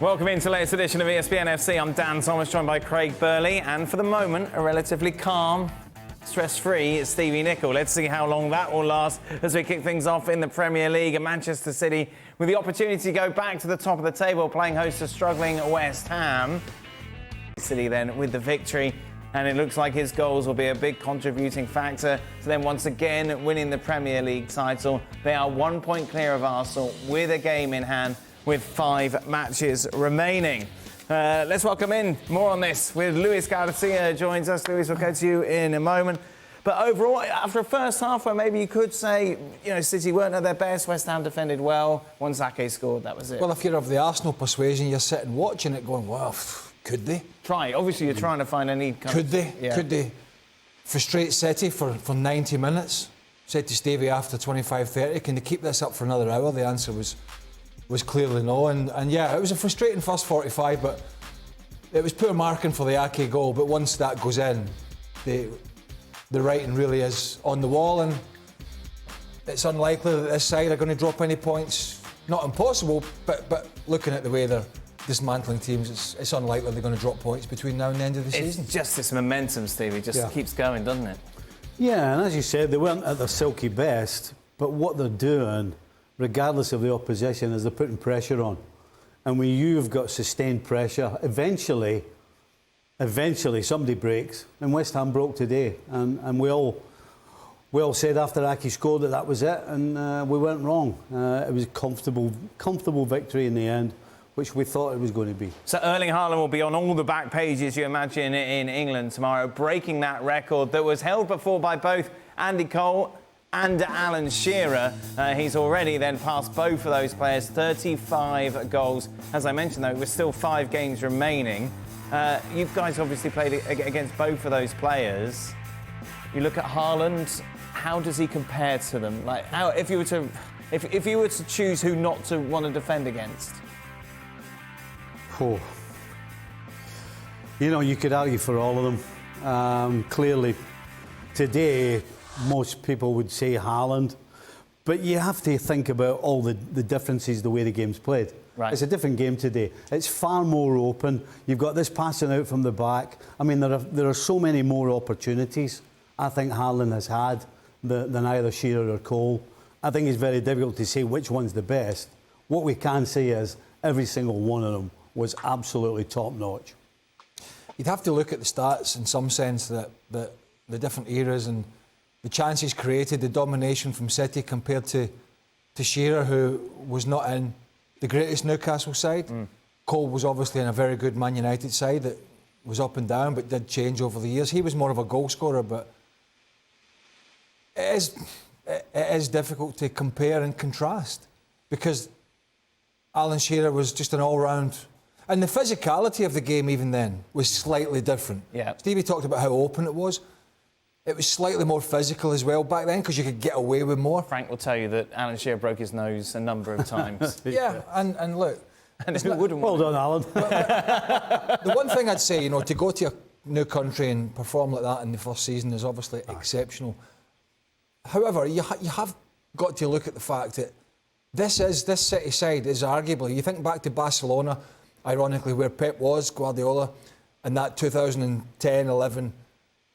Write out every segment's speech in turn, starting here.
Welcome into the latest edition of ESPN FC. I'm Dan Thomas, joined by Craig Burley, and for the moment, a relatively calm, stress-free Stevie Nicol. Let's see how long that will last as we kick things off in the Premier League. And Manchester City with the opportunity to go back to the top of the table, playing host to struggling West Ham. City then with the victory, and it looks like his goals will be a big contributing factor to them once again winning the Premier League title. They are 1 point clear of Arsenal with a game in hand, with 5 matches remaining. Let's welcome in more on this with Luis Garcia joins us. Luis, we'll go to you in a moment. But overall, after a first half where maybe you could say, City weren't at their best, West Ham defended well, once Ake scored, that was it. Well, if you're of the Arsenal persuasion, you're sitting watching it going, well, could they? Obviously, you're trying to find any kind Could they? Yeah. Could they frustrate City for 90 minutes? Said to Stevie after 25-30, can they keep this up for another hour? The answer was clearly no. And yeah, it was a frustrating first 45, but it was poor marking for the Ake goal. But once that goes in, the writing really is on the wall, and it's unlikely that this side are going to drop any points. Not impossible, but looking at the way they're dismantling teams, it's unlikely they're going to drop points between now and the end of the season. It's just this momentum, Stevie, keeps going, doesn't it? Yeah, and as you said, they weren't at their silky best, but what they're doing, regardless of the opposition, is they're putting pressure on. And when you've got sustained pressure, eventually somebody breaks, and West Ham broke today. And we all said after Ake scored that was it, and we weren't wrong. It was a comfortable victory in the end, which we thought it was going to be. So Erling Haaland will be on all the back pages, you imagine, in England tomorrow, breaking that record that was held before by both Andy Cole and Alan Shearer. He's already then passed both of those players, 35 goals. As I mentioned, though, with still 5 games remaining. You guys obviously played against both of those players. You look at Haaland, how does he compare to them? Like, how, if you were to choose who not to want to defend against? Oh. You could argue for all of them. Clearly, today, most people would say Haaland, but you have to think about all the differences, the way the game's played. Right. It's a different game today. It's far more open. You've got this passing out from the back. I mean, there are so many more opportunities I think Haaland has had than either Shearer or Cole. I think it's very difficult to say which one's the best. What we can say is every single one of them was absolutely top-notch. You'd have to look at the stats in some sense, that the different eras and the chances created, the domination from City compared to Shearer, who was not in the greatest Newcastle side. Cole was obviously in a very good Man United side that was up and down but did change over the years. He was more of a goal scorer, but it is difficult to compare and contrast because Alan Shearer was just an all-round. And the physicality of the game even then was slightly different. Yeah. Stevie talked about how open it was. It was slightly more physical as well back then because you could get away with more. Frank will tell you that Alan Shearer broke his nose a number of times. Yeah, and look. And who wouldn't well done, Alan. The one thing I'd say, to go to a new country and perform like that in the first season is obviously exceptional. However, you have got to look at the fact that this City side is arguably, you think back to Barcelona, ironically, where Pep was, Guardiola, and that 2010-11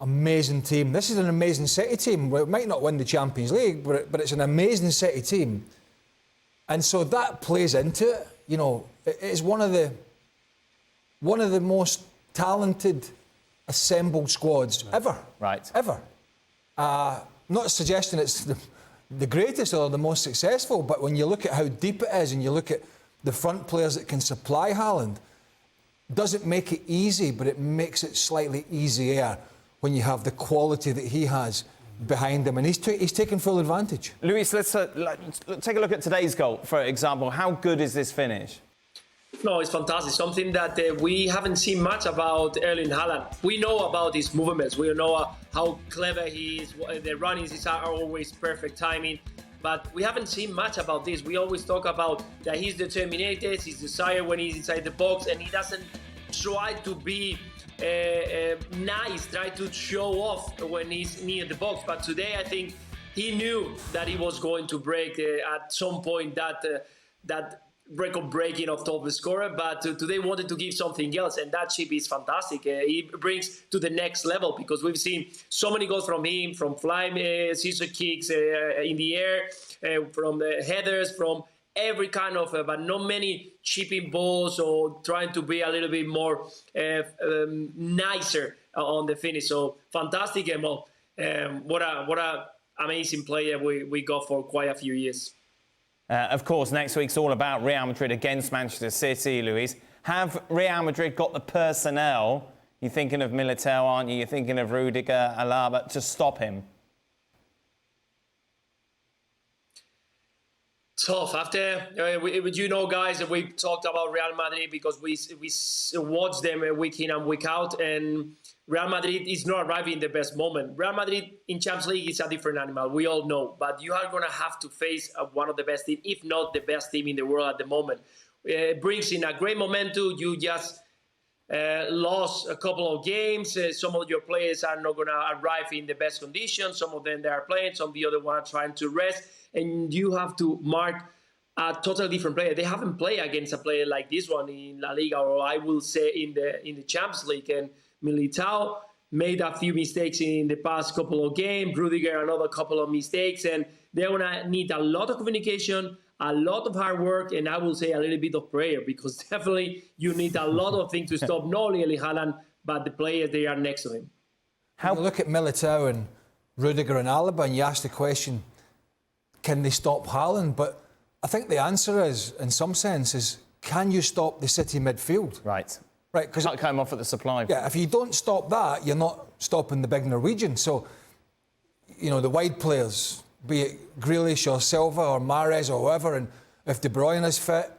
amazing team. This is an amazing City team. Well, it might not win the Champions League, but it's an amazing City team. And so that plays into it. It is one of the most talented assembled squads ever. Right. Ever. Not suggesting it's the greatest or the most successful, but when you look at how deep it is and you look at the front players that can supply Haaland, doesn't make it easy, but it makes it slightly easier when you have the quality that he has behind him, and he's taken full advantage. Luis, let's take a look at today's goal, for example. How good is this finish? No, it's fantastic. Something that we haven't seen much about Erling Haaland. We know about his movements. We know how clever he is. The runnings are always perfect timing. But we haven't seen much about this. We always talk about that he's determined, his desire when he's inside the box, and he doesn't try to be nice, try to show off when he's near the box. But today, I think he knew that he was going to break at some point that record breaking of top scorer, but today wanted to give something else, and that chip is fantastic. He brings to the next level, because we've seen so many goals from him, from flying scissor kicks in the air, from headers, from every kind of, but not many chipping balls or trying to be a little bit more nicer on the finish. So fantastic, and what a amazing player we got for quite a few years. Of course, next week's all about Real Madrid against Manchester City, Luis. Have Real Madrid got the personnel? You're thinking of Militao, aren't you? You're thinking of Rudiger, Alaba, to stop him? Tough. After, guys, we talked about Real Madrid because we watch them week in and week out, and Real Madrid is not arriving in the best moment. Real Madrid in Champions League is a different animal, we all know. But you are going to have to face one of the best teams, if not the best team in the world at the moment. It brings in a great momentum. You just lost a couple of games. Some of your players are not going to arrive in the best conditions. Some of them they are playing. Some of the other ones are trying to rest. And you have to mark a totally different player. They haven't played against a player like this one in La Liga, or I will say in the Champions League. And Militao made a few mistakes in the past couple of games. Rudiger, another couple of mistakes. And they're going to need a lot of communication, a lot of hard work, and I will say a little bit of prayer, because definitely you need a lot of things to stop not only Erling Haaland, but the players they are next to him. How you look at Militao and Rudiger and Alaba, and you ask the question, can they stop Haaland? But I think the answer is, in some sense, is can you stop the City midfield? Right. Right, because can't come off at the supply. Yeah, if you don't stop that, you're not stopping the big Norwegian. So, the wide players, be it Grealish or Silva or Mahrez or whoever, and if De Bruyne is fit,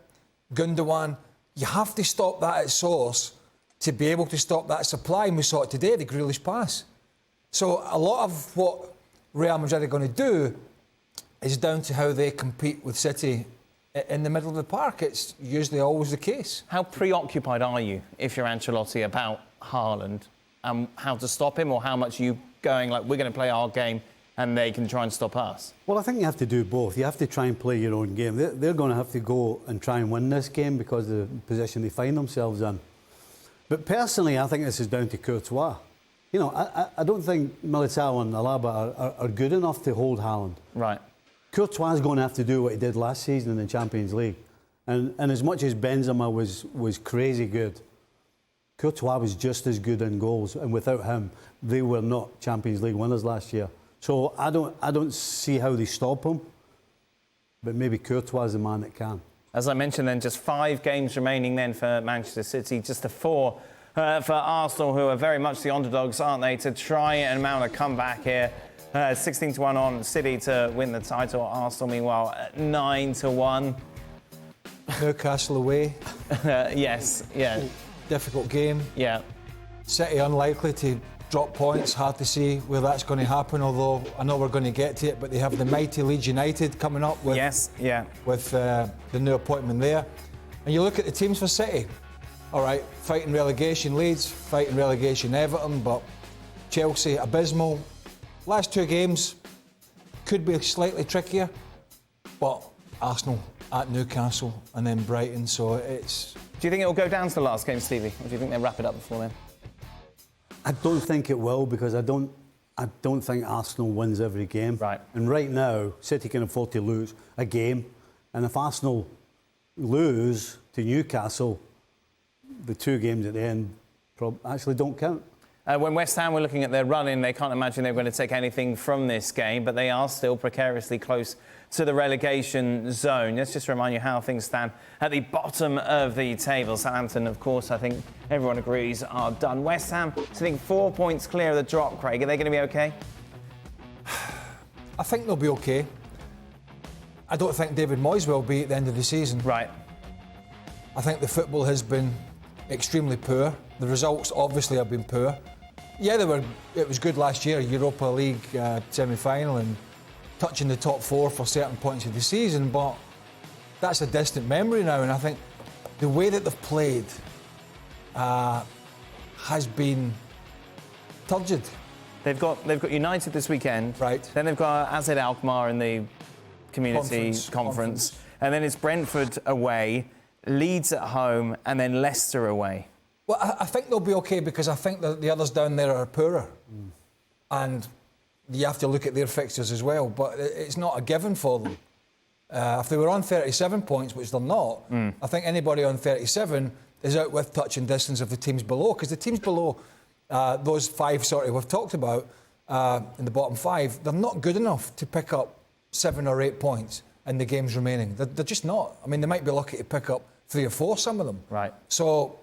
Gundogan, you have to stop that at source to be able to stop that supply. And we saw it today, the Grealish pass. So a lot of what Real Madrid are going to do is down to how they compete with City in the middle of the park. It's usually always the case. How preoccupied are you, if you're Ancelotti, about Haaland and how to stop him, or how much are you going like, we're going to play our game and they can try and stop us? Well, I think you have to do both. You have to try and play your own game. They're going to have to go and try and win this game because of the position they find themselves in. But personally, I think this is down to Courtois. I don't think Militao and Alaba are good enough to hold Haaland. Right. Courtois is going to have to do what he did last season in the Champions League. And as much as Benzema was crazy good, Courtois was just as good in goals. And without him, they were not Champions League winners last year. So I don't see how they stop him. But maybe Courtois is the man that can. As I mentioned then, just 5 games remaining then for Manchester City, just the 4 for Arsenal, who are very much the underdogs, aren't they, to try and mount a comeback here. 16-1 on City to win the title. Arsenal, meanwhile, 9-1. Newcastle away. Yes, yeah. Difficult game. Yeah. City unlikely to drop points. Hard to see where that's going to happen, although I know we're going to get to it. But they have the mighty Leeds United coming up with, with the new appointment there. And you look at the teams for City. All right, fighting relegation Leeds, fighting relegation Everton, but Chelsea, abysmal. Last 2 games could be slightly trickier, but Arsenal at Newcastle and then Brighton, so it's... Do you think it'll go down to the last game, Stevie, or do you think they'll wrap it up before then? I don't think it will, because I don't think Arsenal wins every game. Right. And right now, City can afford to lose a game, and if Arsenal lose to Newcastle, the 2 games at the end actually don't count. When West Ham were looking at their run-in, they can't imagine they're going to take anything from this game, but they are still precariously close to the relegation zone. Let's just remind you how things stand at the bottom of the table. Southampton, of course, I think everyone agrees, are done. West Ham sitting 4 points clear of the drop, Craig. Are they going to be OK? I think they'll be OK. I don't think David Moyes will be at the end of the season. Right. I think the football has been extremely poor. The results obviously have been poor. Yeah, it was good last year, Europa League semi-final and touching the top 4 for certain points of the season, but that's a distant memory now, and I think the way that they've played has been turgid. They've got United this weekend. Right. Then they've got AZ Alkmaar in the Community Conference. and then it's Brentford away, Leeds at home, and then Leicester away. Well, I think they'll be okay because I think that the others down there are poorer. And you have to look at their fixtures as well, but it's not a given for them. If they were on 37 points, which they're not, I think anybody on 37 is out with touch and distance of the teams below, because the teams below, those 5 we've talked about, in the bottom 5, they're not good enough to pick up 7 or 8 points in the games remaining. They're just not. I mean, they might be lucky to pick up 3 or 4, some of them. Right. So,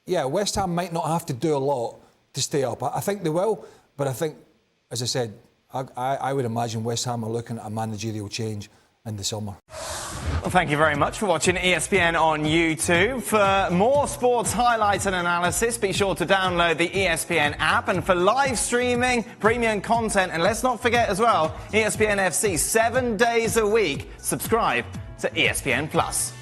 yeah, West Ham might not have to do a lot to stay up. I think they will, but I think, as I said, I would imagine West Ham are looking at a managerial change in the summer. Well, thank you very much for watching ESPN on YouTube. For more sports highlights and analysis, be sure to download the ESPN app. And for live streaming, premium content, and let's not forget as well, ESPN FC 7 days a week. Subscribe to ESPN Plus.